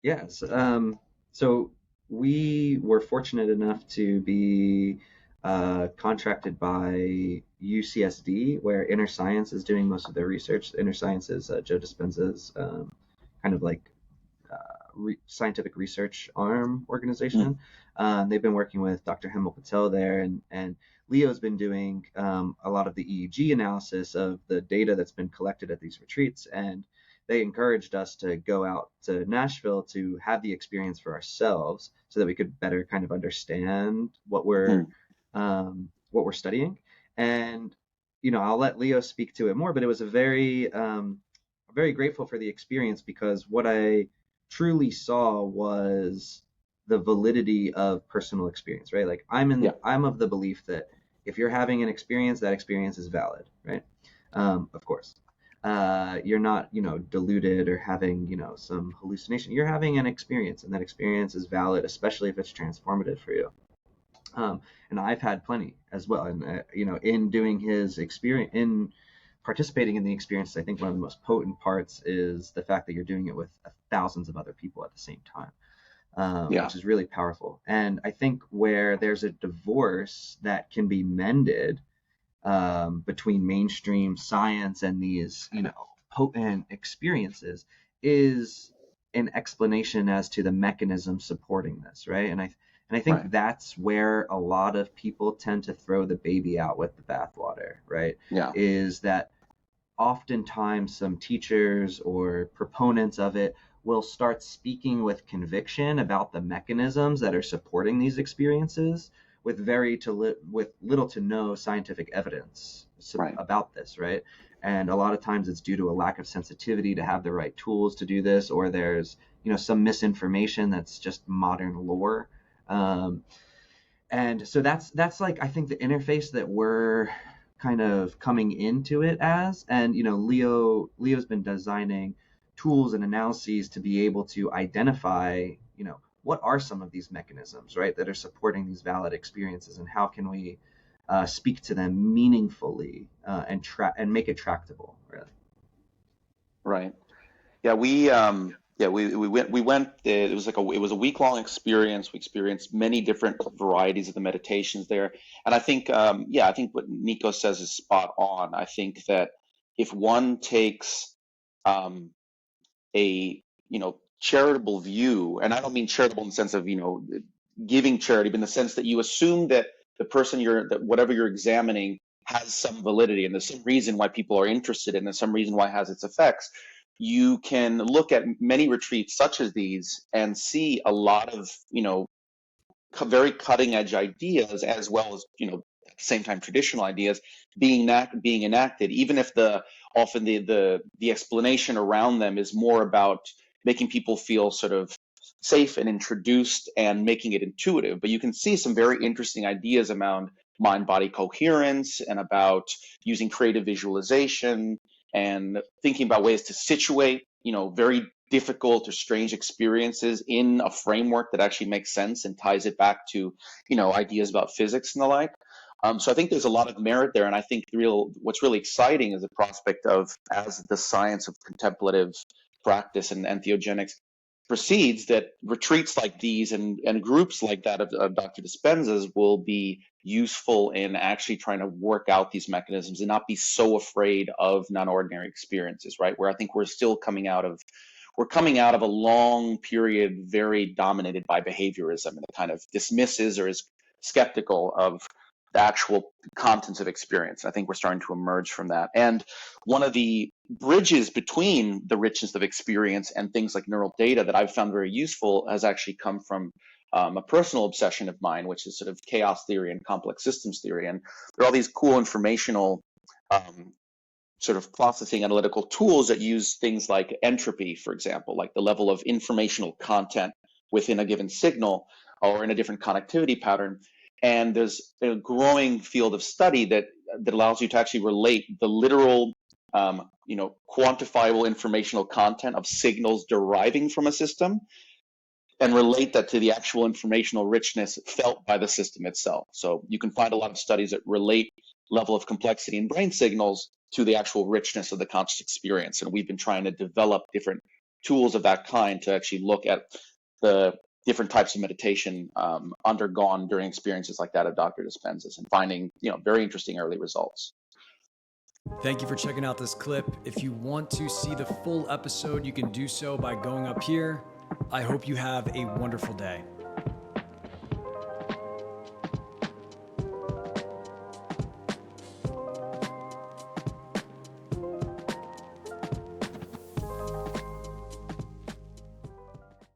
Yes. So we were fortunate enough to be contracted by UCSD, where Inner Science is doing most of their research. Inner Science is Joe Dispenza's kind of like scientific research arm Mm. organization. They've been working with Dr. Hemal Patel there, and Leo's been doing a lot of the EEG analysis of the data that's been collected at these retreats. And they encouraged us to go out to Nashville to have the experience for ourselves so that we could better kind of understand Mm. what we're studying. And I'll let Leo speak to it more, but it was a very grateful for the experience because what I truly saw was the validity of personal experience, right? Like Yeah. I'm of the belief that if you're having an experience, that experience is valid, right? Of course. You're not, deluded or having, some hallucination. You're having an experience, and that experience is valid, especially if it's transformative for you. And I've had plenty as well. And in doing his experience, in participating in the experience, I think one of the most potent parts is the fact that you're doing it with thousands of other people at the same time, Yeah. which is really powerful. And I think where there's a divorce that can be mended between mainstream science and these, potent experiences is an explanation as to the mechanism supporting this, right? And I think Right. that's where a lot of people tend to throw the baby out with the bathwater, right? Yeah. Is that oftentimes some teachers or proponents of it will start speaking with conviction about the mechanisms that are supporting these experiences with with little to no scientific evidence Right. about this, right? And a lot of times it's due to a lack of sensitivity to have the right tools to do this, or there's some misinformation that's just modern lore. um, and so that's like I think the interface that we're kind of coming into it as. And Leo's been designing tools and analyses to be able to identify what are some of these mechanisms, right, that are supporting these valid experiences, and how can we speak to them meaningfully, and make it tractable, really. Right. Yeah, we went it was it was a week-long experience. We experienced many different varieties of the meditations there. And I think I think what Nico says is spot on. I think that if one takes um a, charitable view, and I don't mean charitable in the sense of, giving charity, but in the sense that you assume that the person that whatever you're examining has some validity and there's some reason why people are interested and there's some reason why it has its effects. You can look at many retreats such as these and see a lot of, very cutting edge ideas, as well as, at the same time traditional ideas being enacted, even if the often the explanation around them is more about making people feel sort of safe and introduced and making it intuitive. But you can see some very interesting ideas around mind body coherence and about using creative visualization and thinking about ways to situate, very difficult or strange experiences in a framework that actually makes sense and ties it back to, ideas about physics and the like. So I think there's a lot of merit there, and I think what's really exciting is the prospect of, as the science of contemplative practice and entheogenics proceeds, that retreats like these and groups like that of Dr. Dispenza's will be useful in actually trying to work out these mechanisms and not be so afraid of non-ordinary experiences, right? Where I think we're coming out of a long period very dominated by behaviorism and kind of dismisses or is skeptical of the actual contents of experience. I think we're starting to emerge from that. And one of the bridges between the richness of experience and things like neural data that I've found very useful has actually come from a personal obsession of mine, which is sort of chaos theory and complex systems theory. And there are all these cool informational um, sort of processing analytical tools that use things like entropy, for example, like the level of informational content within a given signal or in a different connectivity pattern. And there's a growing field of study that allows you to actually relate the literal, quantifiable informational content of signals deriving from a system and relate that to the actual informational richness felt by the system itself. So you can find a lot of studies that relate level of complexity in brain signals to the actual richness of the conscious experience. And we've been trying to develop different tools of that kind to actually look at the different types of meditation undergone during experiences like that of Dr. Dispenza's, and finding very interesting early results. Thank you for checking out this clip. If you want to see the full episode, you can do so by going up here. I hope you have a wonderful day.